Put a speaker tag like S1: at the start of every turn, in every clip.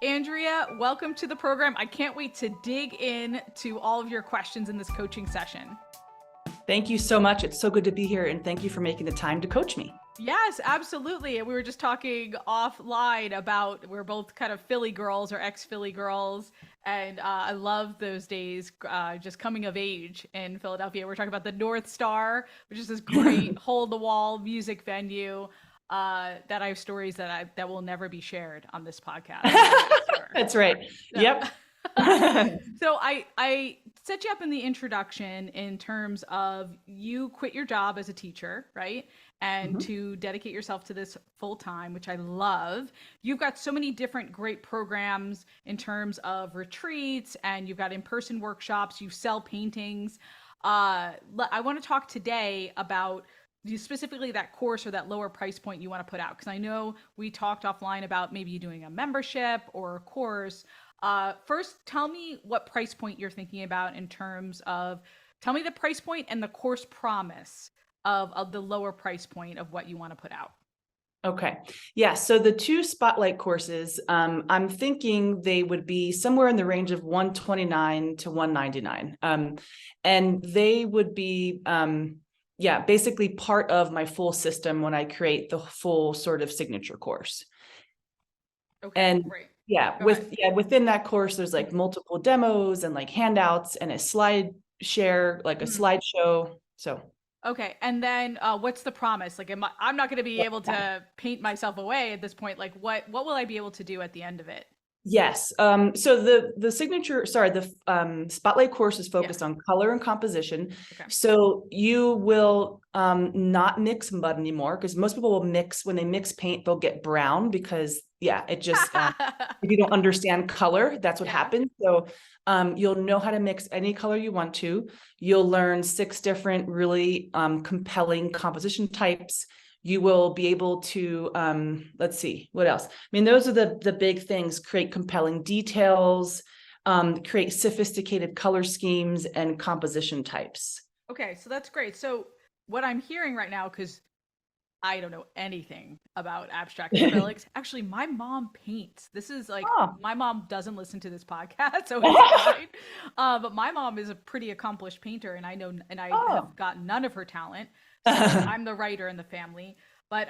S1: Andrea, welcome to the program. I can't wait to dig in to all of your questions in this coaching session.
S2: Thank you so much. It's so good to be here, and thank you for making the time to coach me.
S1: Yes, absolutely. And we were just talking offline about we're both kind of Philly girls or ex-Philly girls. And I love those days just coming of age in Philadelphia. We're talking about the North Star, which is this great hole-in-the-wall music venue that I have stories that will never be shared on this podcast. Sure.
S2: That's right.
S1: So,
S2: yep.
S1: So I set you up in the introduction in terms of you quit your job as a teacher, right? And to dedicate yourself to this full time, which I love. You've got so many different great programs in terms of retreats, and you've got in-person workshops, you sell paintings. I want to talk today about specifically that course or that lower price point you want to put out. Because I know we talked offline about maybe you doing a membership or a course. First, tell me what price point you're thinking about in terms of, tell me the price point and the course promise of the lower price point of what you want to put out.
S2: Okay. Yeah. So the two spotlight courses, I'm thinking they would be somewhere in the range of $129 to $199. And they would be, basically part of my full system when I create the full sort of signature course.
S1: Okay.
S2: And
S1: great.
S2: within that course, there's like multiple demos and like handouts and a slide share, like a slideshow. So.
S1: Okay. And then what's the promise? Like, I'm not going to be able to paint myself away at this point. Like what will I be able to do at the end of it?
S2: Yes. So the spotlight course is focused on color and composition.
S1: Okay.
S2: So you will not mix mud anymore, because most people will when they mix paint, they'll get brown because it just, if you don't understand color, that's what happens. So you'll know how to mix any color you want to. You'll learn 6 different really compelling composition types. You will be able to, let's see, what else? I mean, those are the big things: create compelling details, create sophisticated color schemes and composition types.
S1: Okay, so that's great. So what I'm hearing right now, because I don't know anything about abstract acrylics. Actually, my mom paints. This is like, my mom doesn't listen to this podcast, so it's fine. But my mom is a pretty accomplished painter, and I have got none of her talent. So I'm the writer in the family. But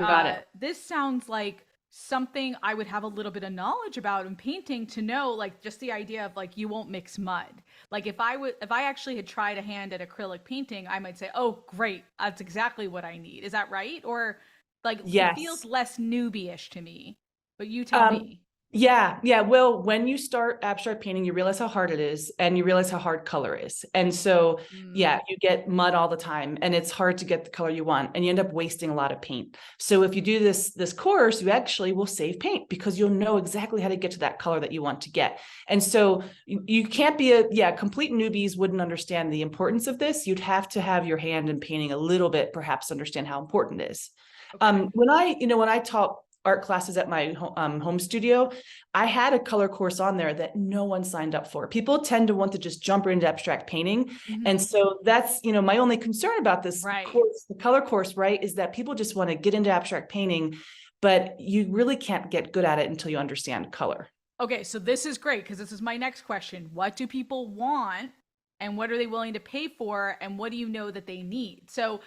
S1: this sounds like something I would have a little bit of knowledge about in painting, to know, like, just the idea of like, you won't mix mud. Like if I actually had tried a hand at acrylic painting, I might say, oh, great, that's exactly what I need. Is that right? Or like, it feels less newbie-ish to me, but you tell me.
S2: Yeah. Well, when you start abstract painting, you realize how hard it is, and you realize how hard color is. And so, you get mud all the time, and it's hard to get the color you want, and you end up wasting a lot of paint. So if you do this course, you actually will save paint, because you'll know exactly how to get to that color that you want to get. And so you can't be complete newbies wouldn't understand the importance of this. You'd have to have your hand in painting a little bit, perhaps understand how important it is. Okay. When I taught art classes at my home studio, I had a color course on there that no one signed up for. People tend to want to just jump into abstract painting. And so that's, my only concern about this course, the color course, right, is that people just want to get into abstract painting, but you really can't get good at it until you understand color.
S1: Okay, so this is great, because this is my next question. What do people want, and what are they willing to pay for, and what do you know that they need? So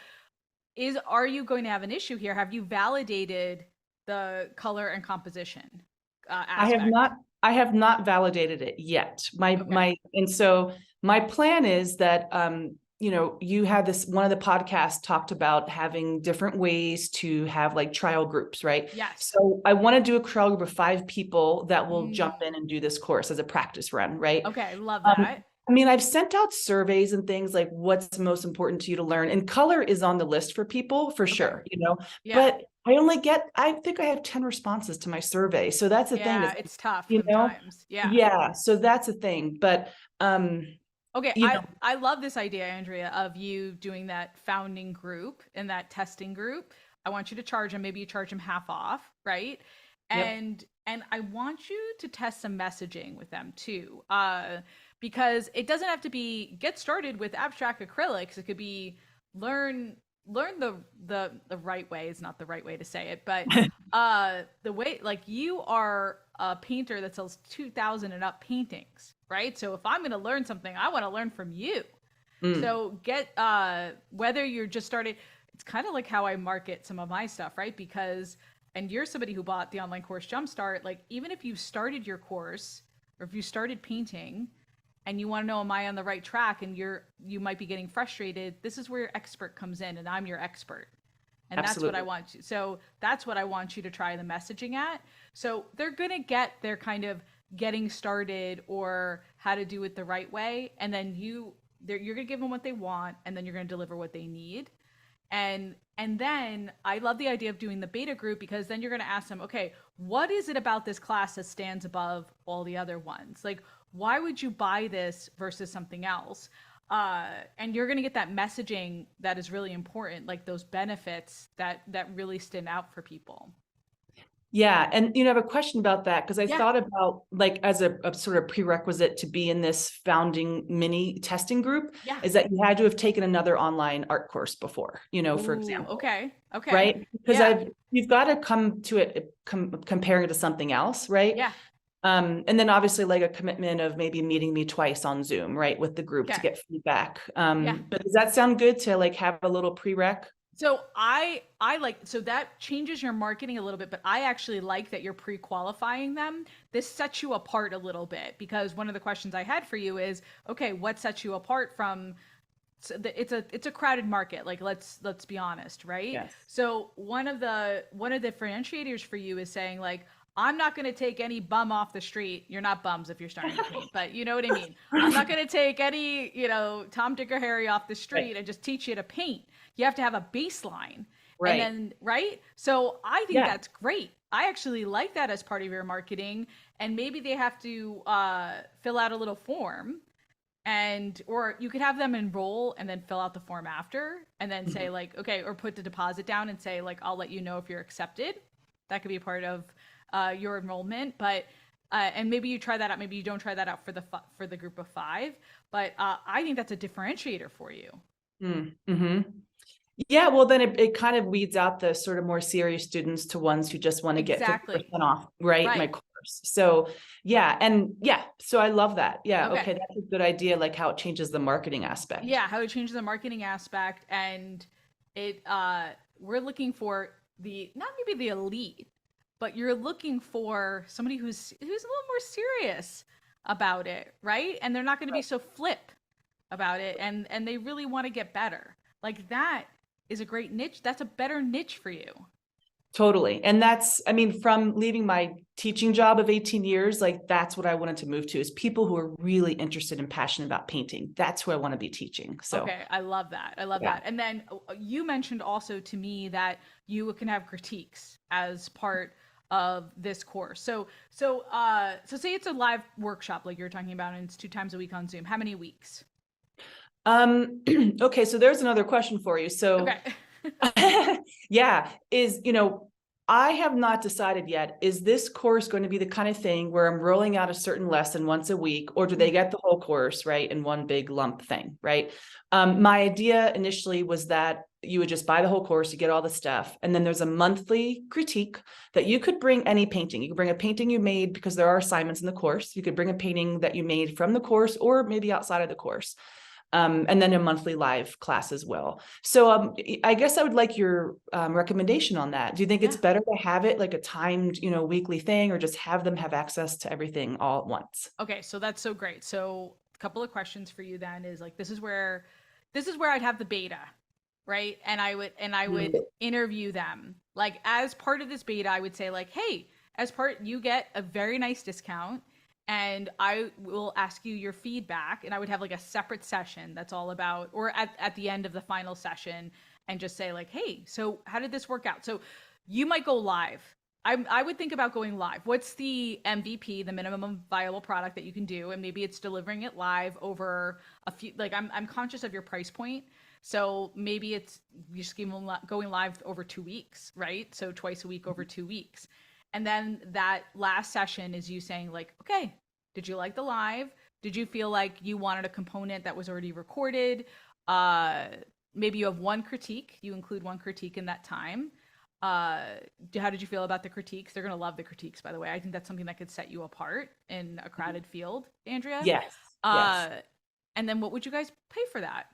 S1: are you going to have an issue here? Have you validated the color and composition aspect?
S2: I have not validated it yet. And so my plan is that, you had one of the podcasts talked about having different ways to have like trial groups, right?
S1: Yes.
S2: So I want to do a trial group of 5 people that will jump in and do this course as a practice run, right?
S1: Okay. Love that.
S2: I mean, I've sent out surveys and things like, what's most important to you to learn? And color is on the list for people for sure, but I think I have 10 responses to my survey. So that's the thing.
S1: It's tough sometimes.
S2: Yeah. So that's the thing. But,
S1: okay. I love this idea, Andrea, of you doing that founding group and that testing group. I want you to charge them. Maybe you charge them half off. Right. And I want you to test some messaging with them too. Because it doesn't have to be get started with abstract acrylics. It could be learn learn the right way is not the right way to say it, but the way, like, you are a painter that sells 2,000 and up paintings, right? So if I'm going to learn something, I want to learn from you. So get whether you're just started, it's kind of like how I market some of my stuff, right? Because, and you're somebody who bought the online course Jumpstart, like, even if you've started your course or if you started painting and you want to know, am I on the right track, and you might be getting frustrated, this is where your expert comes in, and I'm your expert. And Absolutely. That's what I want you. So that's what I want you to try the messaging at. So they're going to get their kind of getting started or how to do it the right way. And then you're going to give them what they want, and then you're going to deliver what they need. And then I love the idea of doing the beta group, because then you're going to ask them, okay, what is it about this class that stands above all the other ones? Like, why would you buy this versus something else? And you're going to get that messaging that is really important, like those benefits that really stand out for people.
S2: Yeah. And, I have a question about that, because I thought about, like, as a sort of prerequisite to be in this founding mini testing group, is that you had to have taken another online art course before, for example.
S1: Okay.
S2: Right. Because you've got to come to it, comparing it to something else. Right.
S1: Yeah.
S2: And then obviously, like, a commitment of maybe meeting me twice on Zoom, right, with the group to get feedback. But does that sound good to, like, have a little prereq?
S1: So I like, so that changes your marketing a little bit, but I actually like that you're pre-qualifying them. This sets you apart a little bit, because one of the questions I had for you is, okay, what sets you apart from, it's a crowded market. Like, let's be honest, right?
S2: Yes.
S1: So one of the differentiators for you is saying, like, I'm not going to take any bum off the street. You're not bums if you're starting to paint, but you know what I mean? I'm not going to take any, Tom, Dick, or Harry off the street and just teach you to paint. You have to have a baseline.
S2: Right.
S1: And then, right? So I think that's great. I actually like that as part of your marketing. And maybe they have to fill out a little form, or you could have them enroll and then fill out the form after, and then say, like, okay, or put the deposit down and say, like, I'll let you know if you're accepted. That could be a part of your enrollment, but and maybe you try that out. Maybe you don't try that out for the group of 5, but I think that's a differentiator for you.
S2: Mm-hmm. Yeah, well, then it kind of weeds out the sort of more serious students to ones who just want to get 50% off, right? My course. So so I love that. Yeah, okay, that's a good idea. Like, how it changes the marketing aspect.
S1: Yeah, how it changes the marketing aspect, and it we're looking for not maybe the elite, but you're looking for somebody who's a little more serious about it, right? And they're not going to be so flip about it, and they really want to get better. Like, that is a great niche. That's a better niche for you.
S2: Totally. And that's, from leaving my teaching job of 18 years, like, that's what I wanted to move to, is people who are really interested and passionate about painting. That's who I want to be teaching. So,
S1: okay. I love that. that. And then you mentioned also to me that you can have critiques as part of this course. So say it's a live workshop, like you're talking about, and it's 2 times a week on Zoom. How many weeks?
S2: Okay. So there's another question for you. So, I have not decided yet, is this course going to be the kind of thing where I'm rolling out a certain lesson once a week, or do they get the whole course, right, in one big lump thing, right? My idea initially was that you would just buy the whole course, you get all the stuff, and then there's a monthly critique that you could bring any painting. You could bring a painting you made, because there are assignments in the course. You could bring a painting that you made from the course, or maybe outside of the course. And then a monthly live class as well. So I guess I would like your recommendation on that. Do you think it's better to have it like a timed, weekly thing, or just have them have access to everything all at once?
S1: Okay, so that's so great. So a couple of questions for you then is, like, this is where I'd have the beta, right? And I would interview them. Like, as part of this beta, I would say, like, hey, you get a very nice discount, and I will ask you your feedback, and I would have, like, a separate session that's all about, or at the end of the final session, and just say, like, hey, so how did this work out? So you might go live. I would think about going live. What's the MVP, the minimum viable product that you can do? And maybe it's delivering it live over a few, like, I'm conscious of your price point. So maybe it's you just going live over 2 weeks, right? So twice a week over 2 weeks. And then that last session is you saying, like, okay, did you like the live? Did you feel like you wanted a component that was already recorded? maybe you have one critique, you include one critique in that time. How did you feel about the critiques? They're going to love the critiques, by the way. I think that's something that could set you apart in a crowded field, Andrea.
S2: Yes. Yes.
S1: And then what would you guys pay for that?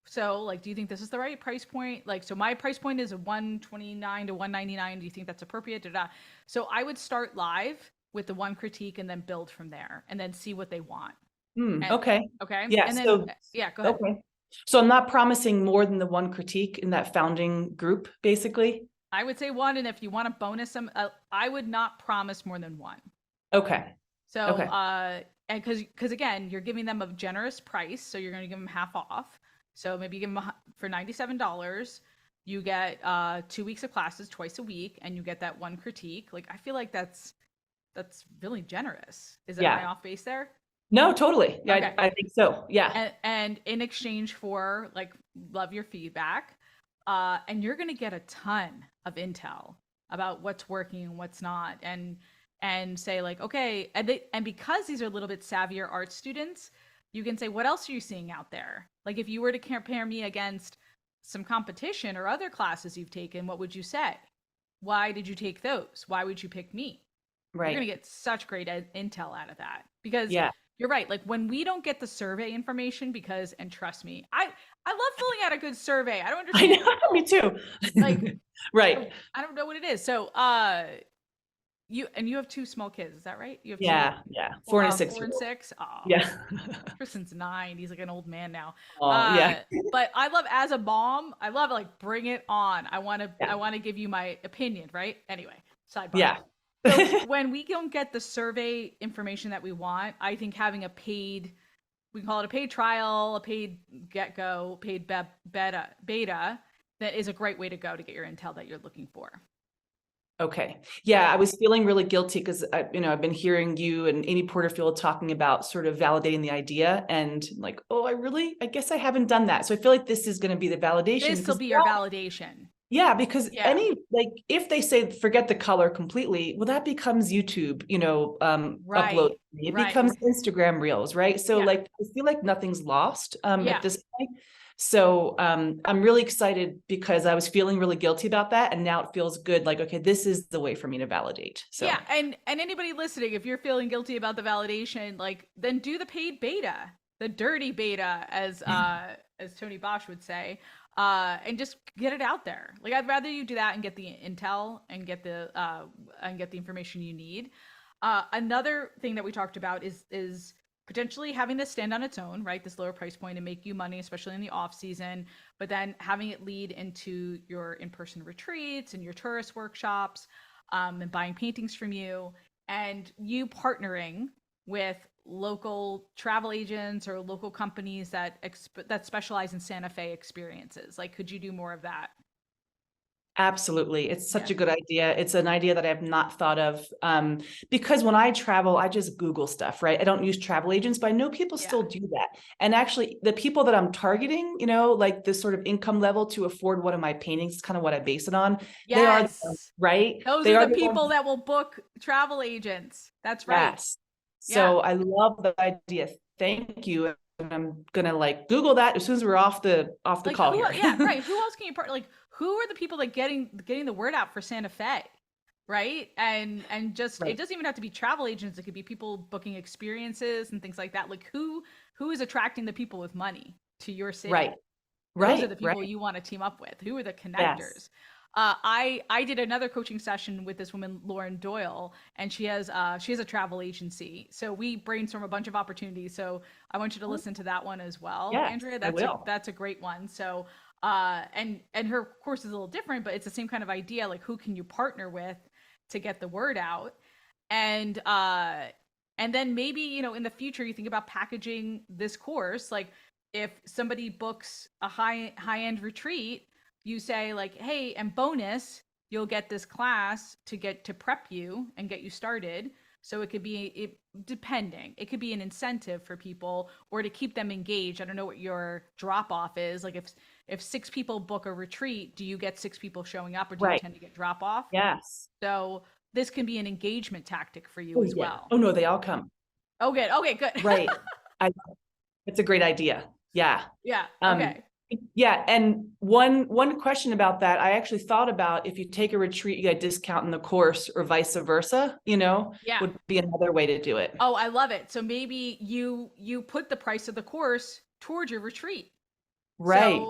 S1: So like, do you think this is the right price point? Like, so my price point is a $129 to $199. Do you think that's appropriate? So I would start live with the one critique and then build from there and then see what they want.
S2: Okay.
S1: Okay.
S2: Yeah.
S1: And then,
S2: so,
S1: yeah, go ahead.
S2: Okay. So I'm not promising more than the one critique in that founding group, basically.
S1: I would say one. And if you want to bonus them, I would not promise more than one.
S2: Okay.
S1: So,
S2: okay.
S1: And because again, you're giving them a generous price. So you're going to give them half off. So maybe you give them for $97, you get 2 weeks of classes twice a week, and you get that one critique. Like, I feel like that's really generous. Is that my off base there?
S2: No, totally. Yeah, okay. I think so. Yeah.
S1: And in exchange for like, love your feedback, and you're going to get a ton of intel about what's working and what's not, and say like, okay, and because these are a little bit savvier art students, you can say, what else are you seeing out there? Like if you were to compare me against some competition or other classes you've taken, what would you say? Why did you take those? Why would you pick me? Right. You're going to get such great intel out of that, because you're right. Like when we don't get the survey information, because, and trust me, I love filling out a good survey. I don't understand.
S2: I know, me too.
S1: Like,
S2: right.
S1: I don't know what it is. So, you have two small kids, is that right? You have
S2: two, 4 and 6.
S1: 4 and 6. Oh,
S2: yeah.
S1: Tristan's 9. He's like an old man now.
S2: Yeah.
S1: But I love, as a mom, I love like, bring it on. I want to give you my opinion, right? Anyway, sidebar.
S2: Yeah.
S1: So when we don't get the survey information that we want, I think having a paid, we call it a paid trial, a paid get-go, paid beta, that is a great way to go to get your intel that you're looking for.
S2: Okay. Yeah, I was feeling really guilty because I've been hearing you and Amy Porterfield talking about sort of validating the idea, and like, I guess I haven't done that. So I feel like this is going to be the validation.
S1: This will be your validation.
S2: Yeah, because if they say forget the color completely, well, that becomes YouTube, upload. It becomes Instagram Reels, right? So like, I feel like nothing's lost at this point. So I'm really excited because I was feeling really guilty about that. And now it feels good. Like, okay, this is the way for me to validate. So
S1: yeah. And anybody listening, if you're feeling guilty about the validation, like then do the paid beta, the dirty beta, as Tony Bosch would say, and just get it out there. Like I'd rather you do that and get the intel and get the information you need. Another thing that we talked about is potentially having this stand on its own, right? This lower price point and make you money, especially in the off season, but then having it lead into your in-person retreats and your tourist workshops, and buying paintings from you, and you partnering with local travel agents or local companies that specialize in Santa Fe experiences. Like, could you do more of that?
S2: Absolutely. It's such a good idea. It's an idea that I have not thought of, because when I travel, I just Google stuff, right? I don't use travel agents, but I know people still do that. And actually the people that I'm targeting, like this sort of income level to afford one of my paintings, is kind of what I base it on.
S1: Yes.
S2: They are the ones, right?
S1: Those are the people that will book travel agents. That's right.
S2: Yes. So I love the idea. Thank you. I'm going to Google that as soon as we're off the call here.
S1: Yeah, right. Who else can you partner? Who are the people that getting the word out for Santa Fe, right? And just it doesn't even have to be travel agents. It could be people booking experiences and things like that. Like who is attracting the people with money to your city? Right. Those are the people you want to team up with. Who are the connectors? Yes. I did another coaching session with this woman, Lauren Doyle, and she has a travel agency. So we brainstorm a bunch of opportunities. So I want you to listen to that one as well, Andrea. That's a great one. So and her course is a little different, but it's the same kind of idea. Like who can you partner with to get the word out? And then maybe, in the future, you think about packaging this course. Like if somebody books a high-end retreat, you say like, hey, and bonus, you'll get this class to prep you and get you started. So it could be, depending, it could be an incentive for people or to keep them engaged. I don't know what your drop off is. Like if 6 people book a retreat, do you get 6 people showing up, or do you tend to get drop off?
S2: Yes.
S1: So this can be an engagement tactic for you as well.
S2: Oh no, they all come.
S1: Oh, good. Okay, good.
S2: Right. It's a great idea. Yeah.
S1: Yeah. Okay.
S2: Yeah. And one question about that, I actually thought about if you take a retreat, you get a discount in the course or vice versa,
S1: Yeah.
S2: would be another way to do it.
S1: Oh, I love it. So maybe you put the price of the course towards your retreat.
S2: Right.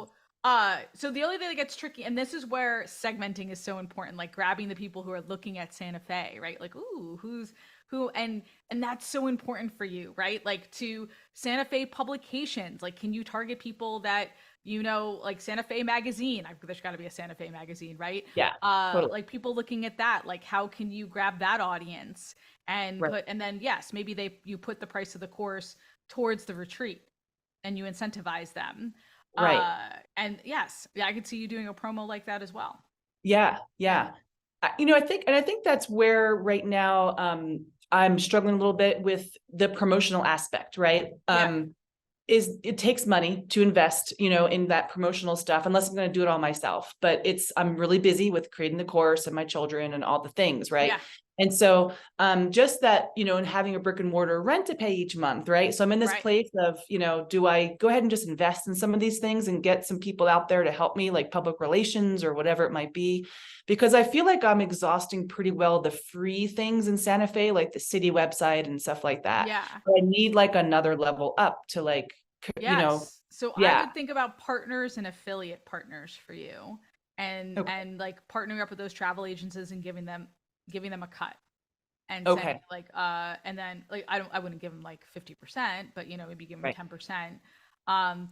S1: So the only thing that gets tricky, and this is where segmenting is so important, like grabbing the people who are looking at Santa Fe, right? Like, ooh, who, and that's so important for you, right? Like to Santa Fe publications, like, can you target people that, like Santa Fe magazine? There's got to be a Santa Fe magazine, right?
S2: Yeah. Totally.
S1: Like people looking at that, like how can you grab that audience and
S2: Right.
S1: and then yes, maybe you put the price of the course towards the retreat and you incentivize them.
S2: Right.
S1: And yes, yeah, I could see you doing a promo like that as well.
S2: Yeah.
S1: Yeah.
S2: Yeah. I think that's where right now, I'm struggling a little bit with the promotional aspect, right?
S1: Yeah.
S2: Is it takes money to invest, in that promotional stuff, unless I'm going to do it all myself. But I'm really busy with creating the course and my children and all the things, right?
S1: Yeah.
S2: And so, just that, and having a brick and mortar rent to pay each month, right? So I'm in this
S1: Right.
S2: place of, do I go ahead and just invest in some of these things and get some people out there to help me, like public relations or whatever it might be? Because I feel like I'm exhausting pretty well the free things in Santa Fe, like the city website and stuff like that.
S1: Yeah.
S2: But I need like another level up to like,
S1: Yes. So I
S2: yeah.
S1: would think about partners and affiliate partners for you, and
S2: Okay.
S1: like partnering up with those travel agencies and giving them a cut and saying
S2: Okay.
S1: like and then like I wouldn't give them like 50%, but maybe give them
S2: Right.
S1: 10%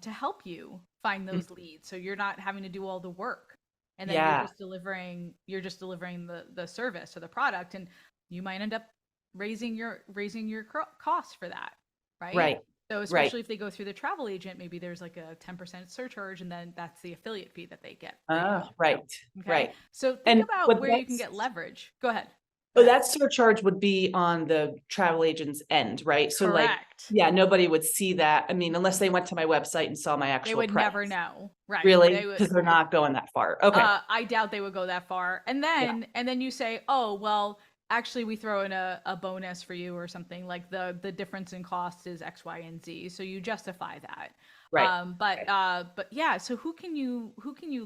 S1: to help you find those leads, so you're not having to do all the work, and then
S2: Yeah.
S1: you're just delivering the service or the product, and you might end up raising your costs for that, right?
S2: Right.
S1: So
S2: Right.
S1: especially if they go through the travel agent, maybe there's like a 10% surcharge, and then that's the affiliate fee that they get for you.
S2: Right.
S1: Okay.
S2: Right.
S1: So think
S2: And
S1: about
S2: what
S1: where you can get leverage. Go ahead. Go
S2: but
S1: ahead.
S2: that surcharge would be on the travel agent's end, right? So like,
S1: Correct.
S2: yeah, nobody would see that. I mean, unless they went to my website and saw my
S1: They
S2: actual
S1: would
S2: price.
S1: never know. Right.
S2: Really?
S1: They would.
S2: Because they're not going that far. Okay.
S1: I doubt they would go that far. And
S2: Yeah.
S1: then you say, oh well, actually we throw in a bonus for you or something, like the difference in cost is X, Y, and Z. So you justify that.
S2: Right.
S1: But yeah, so who can you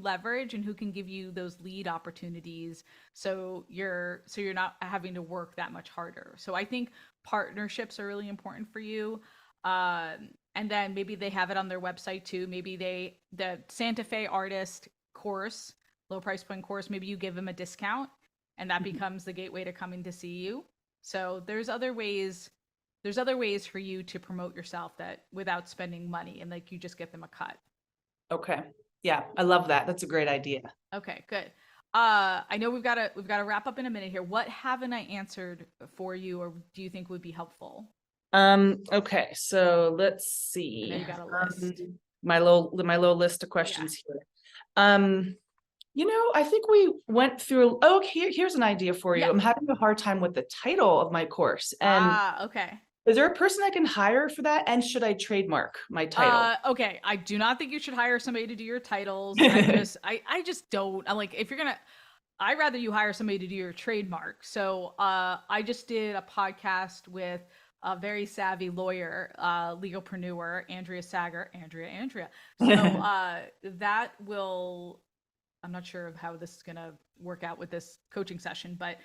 S1: leverage, and who can give you those lead opportunities, so you're not having to work that much harder. So I think partnerships are really important for you. And then maybe they have it on their website too. Maybe the Santa Fe artist course, low price point course, maybe you give them a discount, and that becomes the gateway to coming to see you. So there's other ways for you to promote yourself that without spending money, and like you just get them a cut.
S2: Okay. Yeah. I love that. That's a great idea.
S1: Okay, good. I know we've got to wrap up in a minute here. What haven't I answered for you, or do you think would be helpful?
S2: Okay. So let's
S1: I
S2: see.
S1: know you got a list.
S2: My little list of questions here. I think we went through, here's an idea for you.
S1: Yeah.
S2: I'm having a hard time with the title of my course. And
S1: Okay.
S2: is there a person I can hire for that? And should I trademark my title?
S1: Okay. I do not think you should hire somebody to do your titles. I just don't. I'm like, if you're gonna, I'd rather you hire somebody to do your trademark. So I just did a podcast with a very savvy lawyer, legalpreneur, Andrea. So that will, I'm not sure of how this is gonna work out with this coaching session, but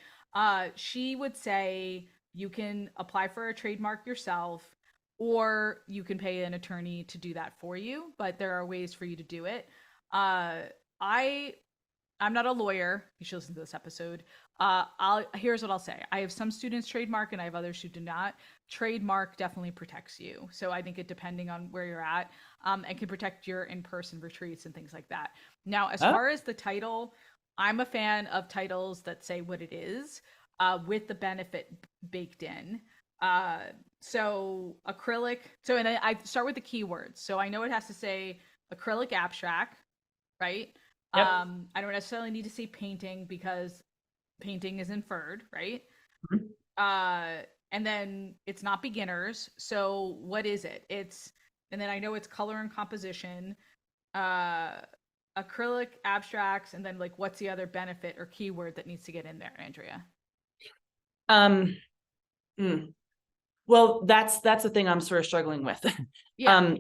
S1: she would say you can apply for a trademark yourself, or you can pay an attorney to do that for you. But there are ways for you to do it. I'm not a lawyer. You should listen to this episode. Here's what I'll say. I have some students trademark, and I have others who do not. Trademark definitely protects you. So I think it, depending on where you're at, and can protect your in-person retreats and things like that. Now, as far as the title, I'm a fan of titles that say what it is, with the benefit baked in. So acrylic. So, and I start with the keywords. So I know it has to say acrylic abstract, right?
S2: Yep.
S1: I don't necessarily need to say painting, because painting is inferred, right?
S2: Mhm.
S1: And then it's not beginners. So what is it? And then I know it's color and composition, acrylic abstracts, and then like, what's the other benefit or keyword that needs to get in there, Andrea?
S2: Well, that's the thing I'm sort of struggling with.
S1: Yeah.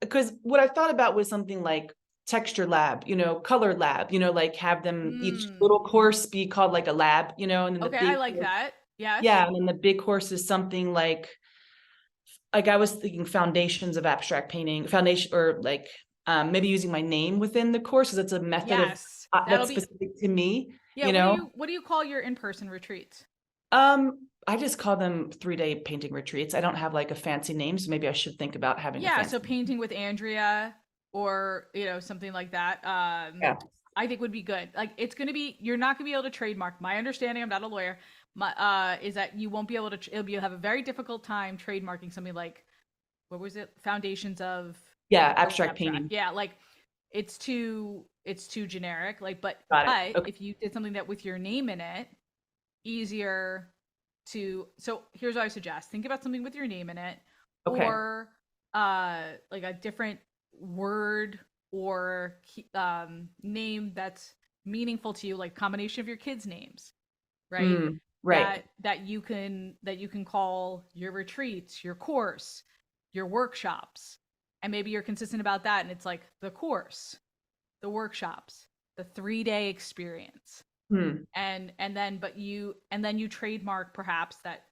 S2: Because what I thought about was something like texture lab, color lab, like have them each little course be called like a lab, and then the
S1: Okay,
S2: big
S1: I like
S2: course,
S1: that. Yes.
S2: yeah, and then the big course is something like I was thinking foundations of abstract painting, foundation, or like maybe using my name within the course, because it's a method
S1: Yes.
S2: of
S1: That'll
S2: that's
S1: be
S2: specific to me,
S1: Yeah, what do you call your in-person retreats?
S2: I just call them 3-day painting retreats. I don't have like a fancy name, so maybe I should think about having a
S1: Yeah,
S2: fancy
S1: so painting with Andrea or, something like that.
S2: Yeah.
S1: I think would be good. Like you're not gonna be able to trademark. My understanding, I'm not a lawyer, is that you won't be able to, you'll have a very difficult time trademarking something like, what was it? Foundations of
S2: abstract painting.
S1: Yeah, like it's too generic. Like, but
S2: Got it. Okay.
S1: if you did something that with your name in it, easier to, so here's what I suggest. Think about something with your name in it,
S2: Okay.
S1: or like a different word or name that's meaningful to you, like combination of your kids' names, right?
S2: Right.
S1: That you can call your retreats, your course, your workshops, and maybe you're consistent about that, and it's like the course, the workshops, the 3-day experience. And then you trademark perhaps that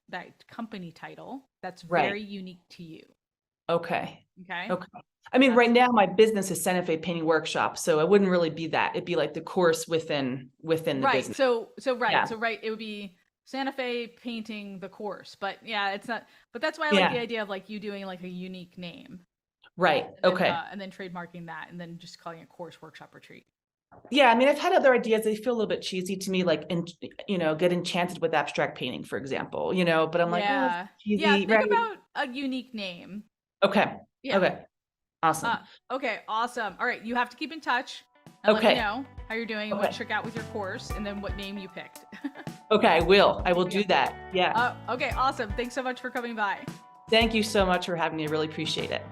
S1: company title that's very unique to you.
S2: Okay.
S1: Okay.
S2: I mean, right now my business is Santa Fe Painting Workshop, so it wouldn't really be that. It'd be like the course within the business.
S1: So it would be Santa Fe Painting the course, but yeah, it's not. But that's why I like the idea of like you doing like a unique name.
S2: Right. Okay.
S1: And then trademarking that, and then just calling it course, workshop, retreat.
S2: Yeah, I mean, I've had other ideas. They feel a little bit cheesy to me, like, get enchanted with abstract painting, for example, but I'm like, oh, cheesy.
S1: Yeah, think about a unique name.
S2: Okay.
S1: Yeah.
S2: Okay. Awesome.
S1: Okay, awesome. All right, you have to keep in touch and let me know how you're doing and what shook out with your course, and then what name you picked.
S2: Okay, I will do that. Yeah.
S1: Okay, awesome. Thanks so much for coming by.
S2: Thank you so much for having me. I really appreciate it.